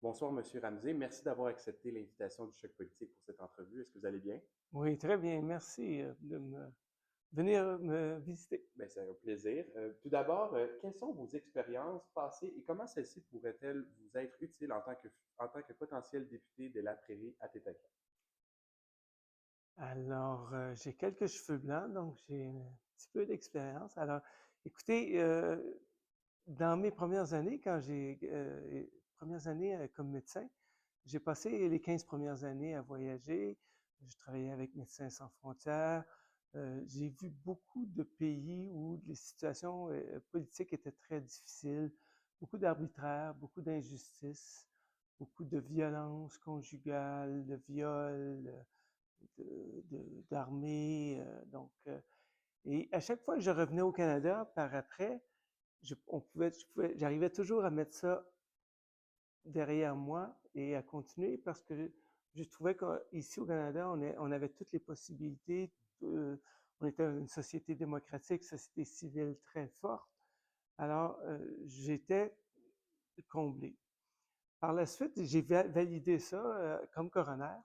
Bonsoir, Monsieur Ramsey. Merci d'avoir accepté l'invitation du Choc politique pour cette entrevue. Est-ce que vous allez bien? Oui, très bien. Merci de venir me visiter. Bien, c'est un plaisir. Tout d'abord, quelles sont vos expériences passées et comment celles-ci pourraient-elles vous être utiles en tant que potentiel député de la Prairie à Tétaka? Alors, j'ai quelques cheveux blancs, donc j'ai un petit peu d'expérience. Alors, écoutez, dans mes premières années, premières années comme médecin, j'ai passé les 15 premières années à voyager. Je travaillais avec Médecins sans frontières. J'ai vu beaucoup de pays où les situations politiques étaient très difficiles, beaucoup d'arbitraire, beaucoup d'injustice, beaucoup de violence conjugale, de viol, d'armée. Et à chaque fois que je revenais au Canada par après, j'arrivais toujours à mettre ça derrière moi et à continuer parce que je trouvais qu'ici au Canada, on avait toutes les possibilités. On était une société démocratique, société civile très forte. Alors, j'étais comblé. Par la suite, j'ai validé ça comme coroner.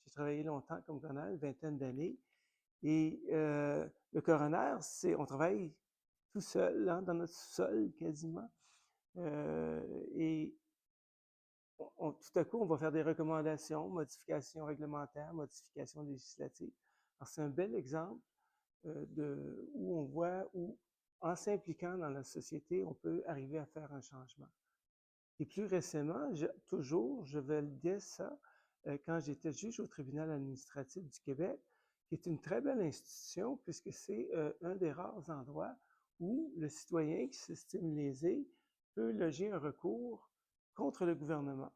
J'ai travaillé longtemps comme coroner, une vingtaine d'années. Et le coroner, on travaille tout seul, hein, dans notre sol quasiment. Et tout à coup, on va faire des recommandations, modifications réglementaires, modifications législatives. Alors, c'est un bel exemple où on voit où, en s'impliquant dans la société, on peut arriver à faire un changement. Et plus récemment, je validais ça quand j'étais juge au tribunal administratif du Québec, qui est une très belle institution puisque c'est un des rares endroits où le citoyen qui s'estime lésé peut loger un recours contre le gouvernement.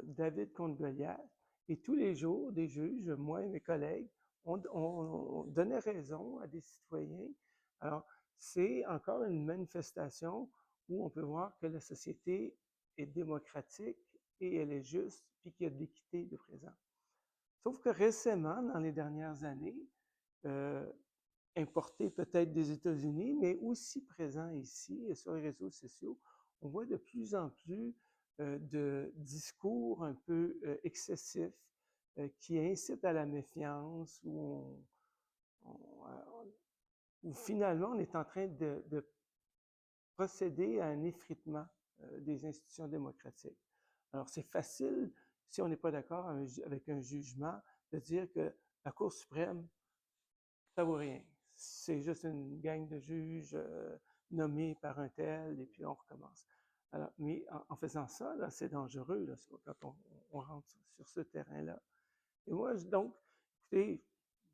David contre Goliath. Et tous les jours, des juges, moi et mes collègues, on donnait raison à des citoyens. Alors, c'est encore une manifestation où on peut voir que la société est démocratique et elle est juste, puis qu'il y a de l'équité de présent. Sauf que récemment, dans les dernières années, euh, importé peut-être des États-Unis, mais aussi présent ici sur les réseaux sociaux, on voit de plus en plus de discours un peu excessifs qui incitent à la méfiance, où finalement on est en train de procéder à un effritement des institutions démocratiques. Alors c'est facile, si on n'est pas d'accord avec un jugement, de dire que la Cour suprême ça vaut rien. C'est juste une gang de juges nommés par un tel, et puis on recommence. Alors, mais en faisant ça, là, c'est dangereux là, quand on rentre sur ce terrain-là. Et moi, donc, écoutez,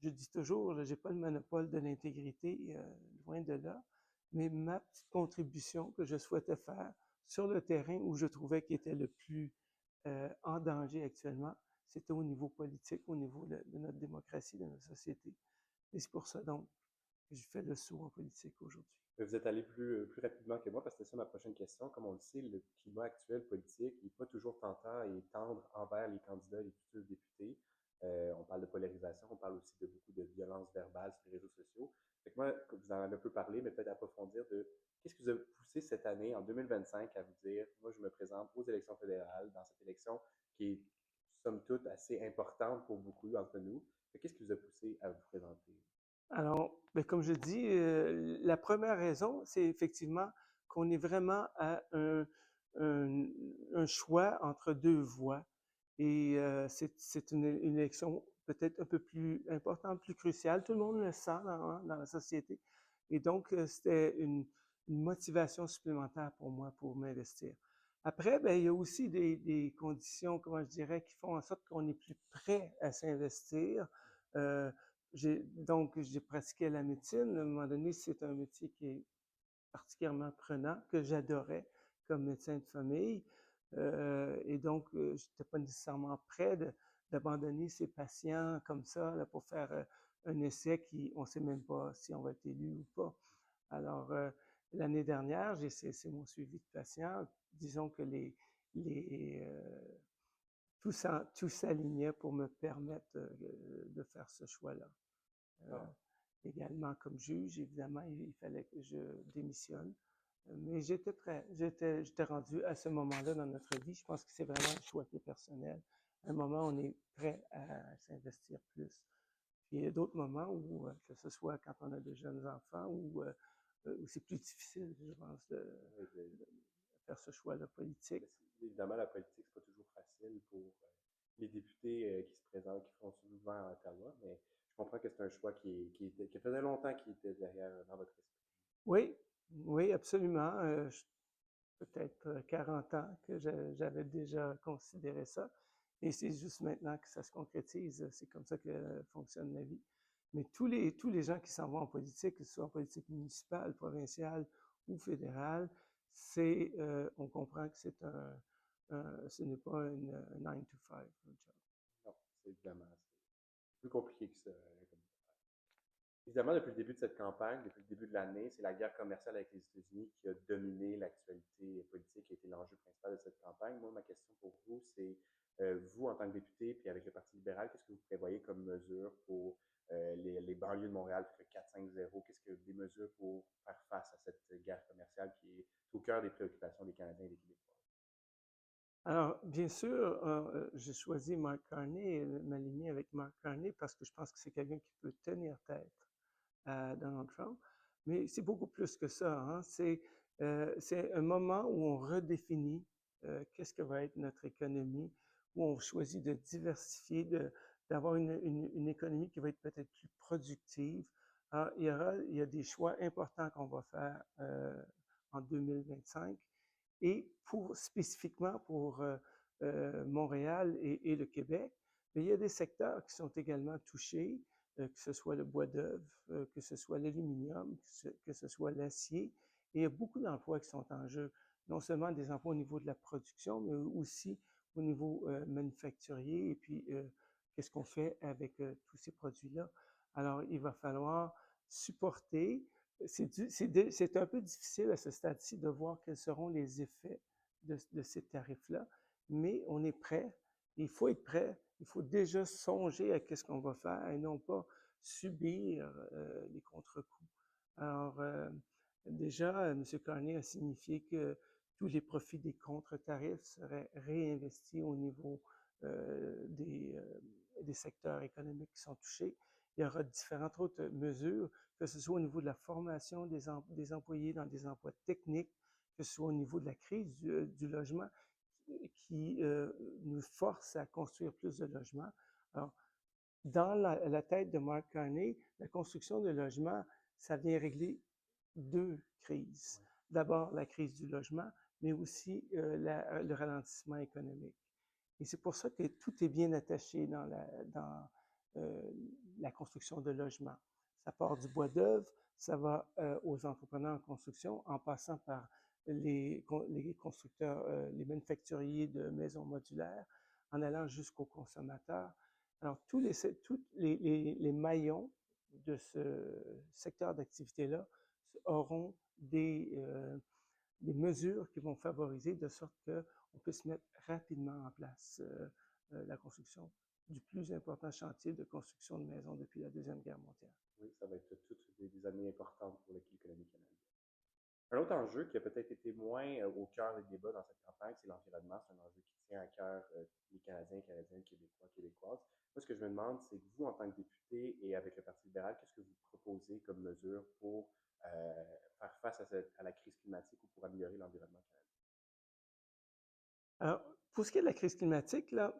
je dis toujours, je n'ai pas le monopole de l'intégrité, loin de là, mais ma petite contribution que je souhaitais faire sur le terrain où je trouvais qu'il était le plus en danger actuellement, c'était au niveau politique, au niveau de notre démocratie, de notre société. Et c'est pour ça donc que je fais le saut en politique aujourd'hui. Vous êtes allé plus rapidement que moi parce que c'est ça ma prochaine question. Comme on le sait, le climat actuel politique n'est pas toujours tentant et tendre envers les candidats et les futurs députés. On parle de polarisation, on parle aussi de beaucoup de violence verbale sur les réseaux sociaux. Fait que moi, vous en avez un peu parlé, mais peut-être approfondir de qu'est-ce qui vous a poussé cette année, en 2025, à vous dire, moi, je me présente aux élections fédérales, dans cette élection qui est, somme toute, assez importante pour beaucoup d'entre nous. Qu'est-ce qui vous a poussé à vous présenter? Alors, ben, comme je dis, la première raison, c'est effectivement qu'on est vraiment à un choix entre deux voies. Et c'est une élection peut-être un peu plus importante, plus cruciale. Tout le monde le sent dans la société. Et donc, c'était une motivation supplémentaire pour moi pour m'investir. Après, ben, il y a aussi des conditions, comment je dirais, qui font en sorte qu'on est plus prêt à s'investir. Euh, donc, j'ai pratiqué la médecine. À un moment donné, c'est un métier qui est particulièrement prenant, que j'adorais comme médecin de famille. Et donc, je n'étais pas nécessairement prêt d'abandonner ces patients comme ça là, pour faire un essai qui, on ne sait même pas si on va être élu ou pas. Alors, l'année dernière, j'ai cessé mon suivi de patients. Disons que les, tout s'alignait pour me permettre de faire ce choix-là. Euh, Ah, Également comme juge, évidemment, il fallait que je démissionne. Mais j'étais prêt. J'étais rendu à ce moment-là dans notre vie. Je pense que c'est vraiment un choix qui est personnel. À un moment, on est prêt à s'investir plus. Puis il y a d'autres moments où, que ce soit quand on a de jeunes enfants, où c'est plus difficile, je pense, Oui, de faire ce choix-là politique. évidemment, la politique, c'est pas toujours facile pour les députés qui se présentent, qui font souvent à Ottawa, mais je comprends que c'est un choix qui faisait longtemps qui était derrière dans votre esprit. Oui, oui, absolument. Peut-être 40 ans que j'avais déjà considéré ça. Et c'est juste maintenant que ça se concrétise. C'est comme ça que fonctionne la vie. Mais tous les gens qui s'en vont en politique, que ce soit en politique municipale, provinciale ou fédérale, on comprend que ce n'est pas un 9 to 5 job. Non, c'est évidemment c'est plus compliqué que ça. Évidemment, depuis le début de cette campagne, depuis le début de l'année, c'est la guerre commerciale avec les États-Unis qui a dominé l'actualité politique, qui a été l'enjeu principal de cette campagne. Moi, ma question pour vous, c'est vous, en tant que député, puis avec le Parti libéral, qu'est-ce que vous prévoyez comme mesures pour les banlieues de Montréal, peut-être 4-5-0? Qu'est-ce que des mesures pour faire face à cette guerre commerciale qui est au cœur des préoccupations des Canadiens et des Québécois? Alors, bien sûr, j'ai choisi Mark Carney et m'aligner avec Mark Carney parce que je pense que c'est quelqu'un qui peut tenir tête à Donald Trump. Mais c'est beaucoup plus que ça. Hein. C'est un moment où on redéfinit qu'est-ce que va être notre économie, où on choisit de diversifier, d'avoir une économie qui va être peut-être plus productive. Alors, il y a des choix importants qu'on va faire en 2025. Et spécifiquement pour Montréal et le Québec, mais il y a des secteurs qui sont également touchés, que ce soit le bois d'œuvre, que ce soit l'aluminium, que ce soit l'acier. Et il y a beaucoup d'emplois qui sont en jeu, non seulement des emplois au niveau de la production, mais aussi au niveau manufacturier. Et puis, qu'est-ce qu'on fait avec tous ces produits-là? Alors, il va falloir supporter. C'est un peu difficile à ce stade-ci de voir quels seront les effets de ces tarifs-là, mais on est prêt. Il faut être prêt. Il faut déjà songer à qu'est-ce qu'on va faire et non pas subir les contre-coups. Alors, déjà, M. Carney a signifié que tous les profits des contre-tarifs seraient réinvestis au niveau des secteurs économiques qui sont touchés. Il y aura différentes autres mesures, que ce soit au niveau de la formation des employés dans des emplois techniques, que ce soit au niveau de la crise du logement qui nous force à construire plus de logements. Alors, dans la tête de Mark Carney, la construction de logements, ça vient régler deux crises. D'abord, la crise du logement, mais aussi le ralentissement économique. Et c'est pour ça que tout est bien attaché dans la construction de logements. Ça part du bois d'œuvre, ça va aux entrepreneurs en construction, en passant par les constructeurs, les manufacturiers de maisons modulaires, en allant jusqu'aux consommateurs. Alors, tous les maillons de ce secteur d'activité-là auront des mesures qui vont favoriser de sorte qu'on puisse mettre rapidement en place la construction du plus important chantier de construction de maisons depuis la Deuxième Guerre mondiale. Oui, ça va être toutes des années importantes pour l'économie canadienne. Un autre enjeu qui a peut-être été moins au cœur des débats dans cette campagne, c'est l'environnement. C'est un enjeu qui tient à cœur les Canadiens, Canadiennes, Québécois, Québécoises. Moi, ce que je me demande, c'est que vous, en tant que député et avec le Parti libéral, qu'est-ce que vous proposez comme mesure pour faire face à la crise climatique ou pour améliorer l'environnement canadien? Alors, pour ce qui est de la crise climatique, là,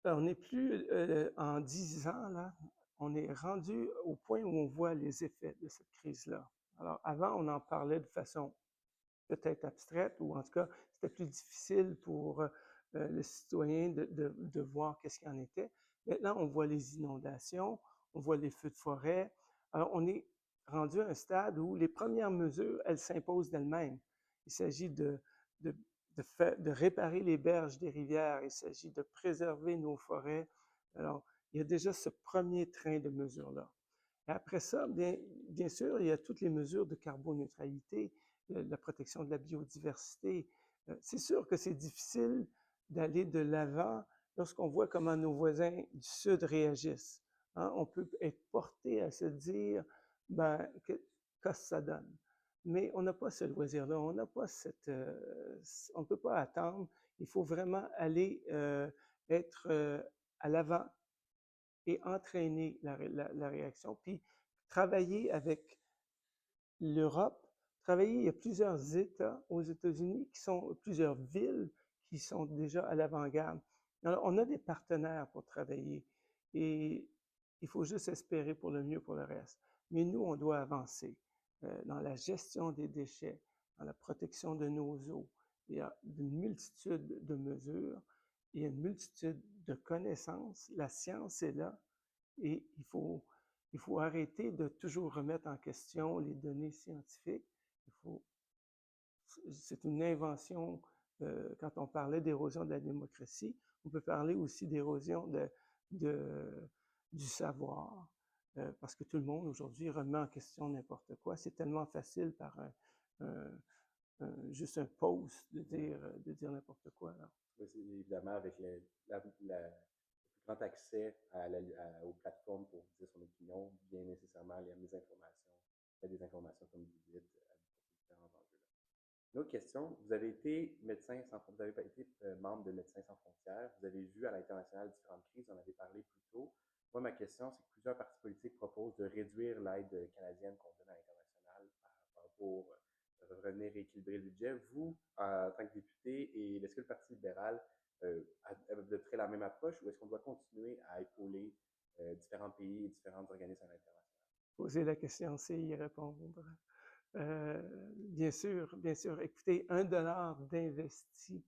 on n'est plus en 10 ans, là, on est rendu au point où on voit les effets de cette crise-là. Alors, avant, on en parlait de façon peut-être abstraite, ou en tout cas, c'était plus difficile pour le citoyen de voir qu'est-ce qu'il en était. Maintenant, on voit les inondations, on voit les feux de forêt. Alors, on est rendu à un stade où les premières mesures, elles s'imposent d'elles-mêmes. Il s'agit de, de réparer les berges des rivières, il s'agit de préserver nos forêts. Alors, il y a déjà ce premier train de mesures-là. Et après ça, bien sûr, il y a toutes les mesures de carboneutralité, la protection de la biodiversité. C'est sûr que c'est difficile d'aller de l'avant lorsqu'on voit comment nos voisins du Sud réagissent. Hein? On peut être porté à se dire, ben, qu'est-ce que ça donne? mais on n'a pas ce loisir-là, on n'a pas on ne peut pas attendre. Il faut vraiment aller être à l'avant et entraîner la réaction, puis travailler avec l'Europe. Il y a plusieurs États aux États-Unis plusieurs villes qui sont déjà à l'avant-garde. Alors, on a des partenaires pour travailler et il faut juste espérer pour le mieux pour le reste. Mais nous, on doit avancer dans la gestion des déchets, dans la protection de nos eaux. Il y a une multitude de mesures, il y a une multitude de connaissances. La science est là et il faut arrêter de toujours remettre en question les données scientifiques. C'est une invention, quand on parlait d'érosion de la démocratie, on peut parler aussi d'érosion du savoir, parce que tout le monde aujourd'hui remet en question n'importe quoi. C'est tellement facile par juste un post de dire n'importe quoi. Là. Oui, c'est évidemment avec le plus grand accès aux plateformes pour dire son opinion, bien nécessairement les mésinformations, la désinformation, comme vous dites, pour ces différents enjeux-là. Une autre question, vous avez été vous avez été membre de Médecins sans frontières, vous avez vu à l'international différentes crises, on en avait parlé plus tôt. Moi, ma question, c'est que plusieurs partis politiques proposent de réduire l'aide canadienne qu'on donne à l'international pour revenir rééquilibrer le budget. Vous, en tant que député, et est-ce que le Parti libéral adopterait la même approche ou est-ce qu'on doit continuer à épauler différents pays et différentes organismes à l'international? Poser la question, c'est y répondre. Bien sûr, bien sûr. Écoutez, $1 d'investi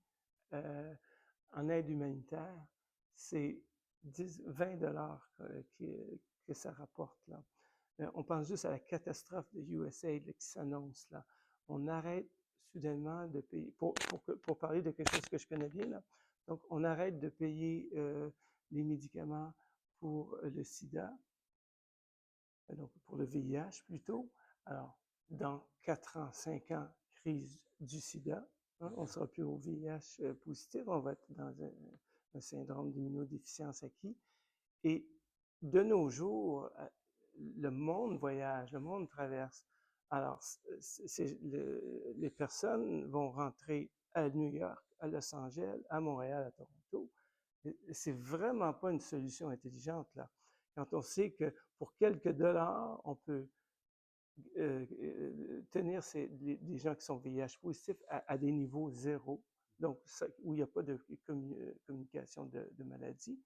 en aide humanitaire, c'est 20 que ça rapporte. Là. On pense juste à la catastrophe de USAID là, qui s'annonce. Là. On arrête soudainement de payer, pour parler de quelque chose que je connais bien, là. Donc on arrête de payer les médicaments pour le sida, donc pour le VIH plutôt. Alors, dans 4 ans, 5 ans, crise du sida, hein, on ne sera plus au VIH positif, on va être dans un syndrome d'immunodéficience acquis. Et de nos jours, le monde voyage, le monde traverse. Alors, les personnes vont rentrer à New York, à Los Angeles, à Montréal, à Toronto. C'est vraiment pas une solution intelligente, là. Quand on sait que pour quelques dollars, on peut tenir les gens qui sont VIH positifs à des niveaux zéro, donc où il n'y a pas de communication de maladie.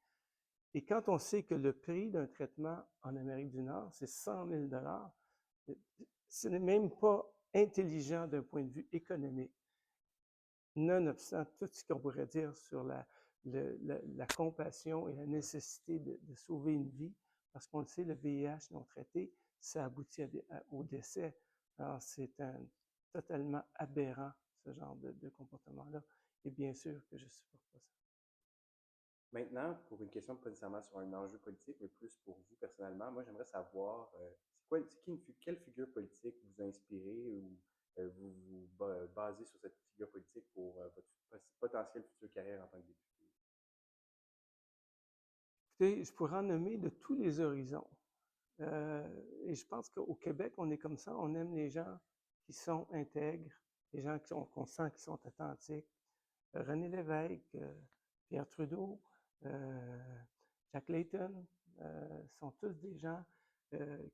Et quand on sait que le prix d'un traitement en Amérique du Nord, c'est 100 000 ce n'est même pas intelligent d'un point de vue économique. Nonobstant tout ce qu'on pourrait dire sur la compassion et la nécessité de sauver une vie, parce qu'on le sait, le VIH non traité, ça aboutit au décès. Alors, c'est totalement aberrant, ce genre de comportement-là. Et bien sûr que je ne supporte pas ça. Maintenant, pour une question pas nécessairement sur un enjeu politique, mais plus pour vous personnellement, moi j'aimerais savoir quelle figure politique vous a inspiré ou vous vous basez sur cette figure politique pour votre potentielle future carrière en tant que député. Écoutez, je pourrais en nommer de tous les horizons. Et je pense qu'au Québec, on est comme ça, on aime les gens qui sont intègres, les gens qu'on sent qui sont authentiques. René Lévesque, Pierre Trudeau, Jack Layton, sont tous des gens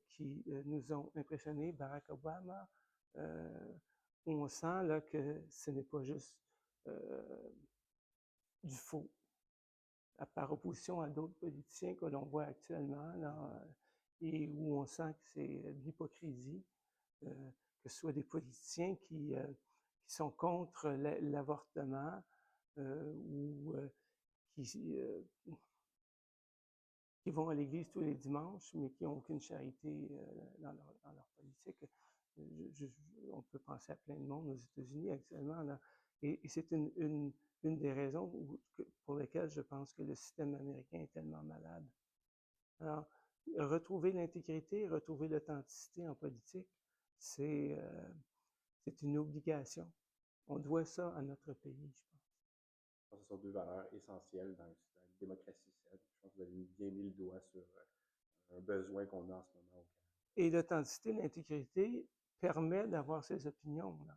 qui nous ont impressionnés. Barack Obama, où on sent là, que ce n'est pas juste du faux, par opposition à d'autres politiciens que l'on voit actuellement, là, et où on sent que c'est de l'hypocrisie, que ce soit des politiciens qui sont contre l'avortement ou qui vont à l'église tous les dimanches, mais qui n'ont aucune charité dans leur politique. On peut penser à plein de monde aux États-Unis actuellement. Là. Et c'est une des raisons pour lesquelles je pense que le système américain est tellement malade. Alors, retrouver l'intégrité, retrouver l'authenticité en politique, c'est une obligation. On doit ça à notre pays, je pense. Je pense que ce sont deux valeurs essentielles dans une démocratie saine. Je pense que vous avez bien mis le doigt sur un besoin qu'on a en ce moment au Canada. Et l'authenticité, l'intégrité permet d'avoir ses opinions, là.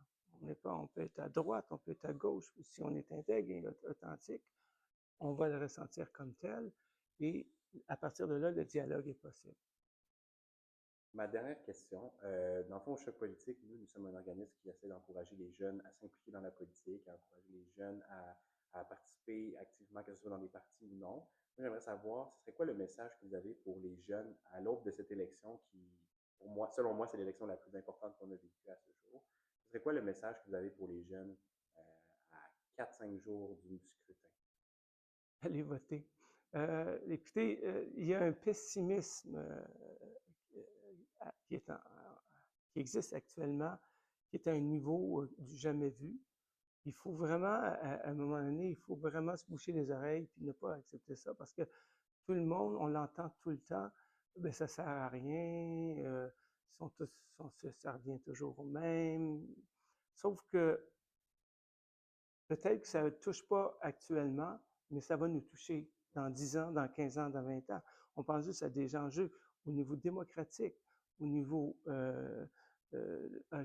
On peut être à droite, on peut être à gauche. Si on est intègre et authentique, on va le ressentir comme tel. Et à partir de là, le dialogue est possible. Ma dernière question, dans le fond, au Choc politique, nous sommes un organisme qui essaie d'encourager les jeunes à s'impliquer dans la politique, à encourager les jeunes à participer activement, que ce soit dans des partis ou non. Moi, j'aimerais savoir, ce serait quoi le message que vous avez pour les jeunes à l'aube de cette élection qui, pour moi, selon moi, c'est l'élection la plus importante qu'on a vécue à ce jour. Ce serait quoi le message que vous avez pour les jeunes à 4-5 jours du scrutin? Allez voter. Écoutez, il y a un pessimisme qui est qui existe actuellement, qui est à un niveau du jamais vu. Il faut vraiment, à un moment donné, il faut vraiment se boucher les oreilles et ne pas accepter ça parce que tout le monde, on l'entend tout le temps, ben ça sert à rien, ça revient toujours au même. Sauf que peut-être que ça ne touche pas actuellement, mais ça va nous toucher dans 10 ans, dans 15 ans, dans 20 ans. On pense juste à des enjeux au niveau démocratique, au niveau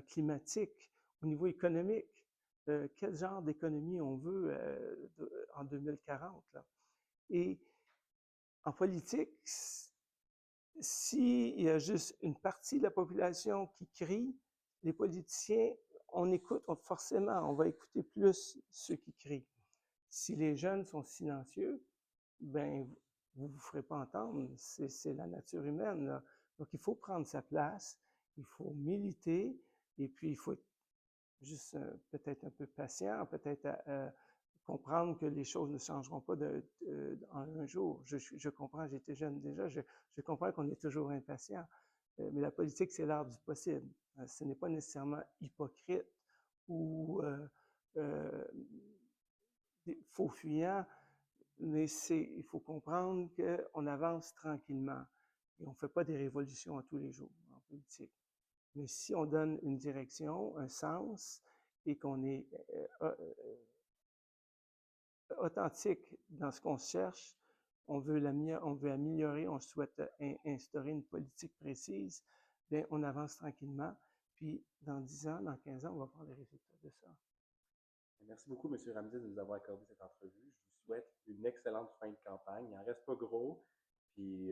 climatique, au niveau économique. Quel genre d'économie on veut en 2040, là. Et en politique, s'il y a juste une partie de la population qui crie, les politiciens, on écoute, forcément, on va écouter plus ceux qui crient. Si les jeunes sont silencieux, ben vous ne vous ferez pas entendre. C'est la nature humaine, là. Donc, il faut prendre sa place, il faut militer, et puis il faut être juste peut-être un peu patient, peut-être comprendre que les choses ne changeront pas en un jour. Je comprends, j'étais jeune déjà, je comprends qu'on est toujours impatient, mais la politique, c'est l'art du possible. Ce n'est pas nécessairement hypocrite ou faux fuyant, mais il faut comprendre qu'on avance tranquillement et on ne fait pas des révolutions à tous les jours en politique. Mais si on donne une direction, un sens, et qu'on est authentique dans ce qu'on cherche, on veut améliorer, on souhaite instaurer une politique précise, bien, on avance tranquillement. Puis, dans 10 ans, dans 15 ans, on va voir les résultats de ça. Merci beaucoup, M. Ramsey, de nous avoir accordé cette entrevue. Je vous souhaite une excellente fin de campagne. Il n'en reste pas gros. Puis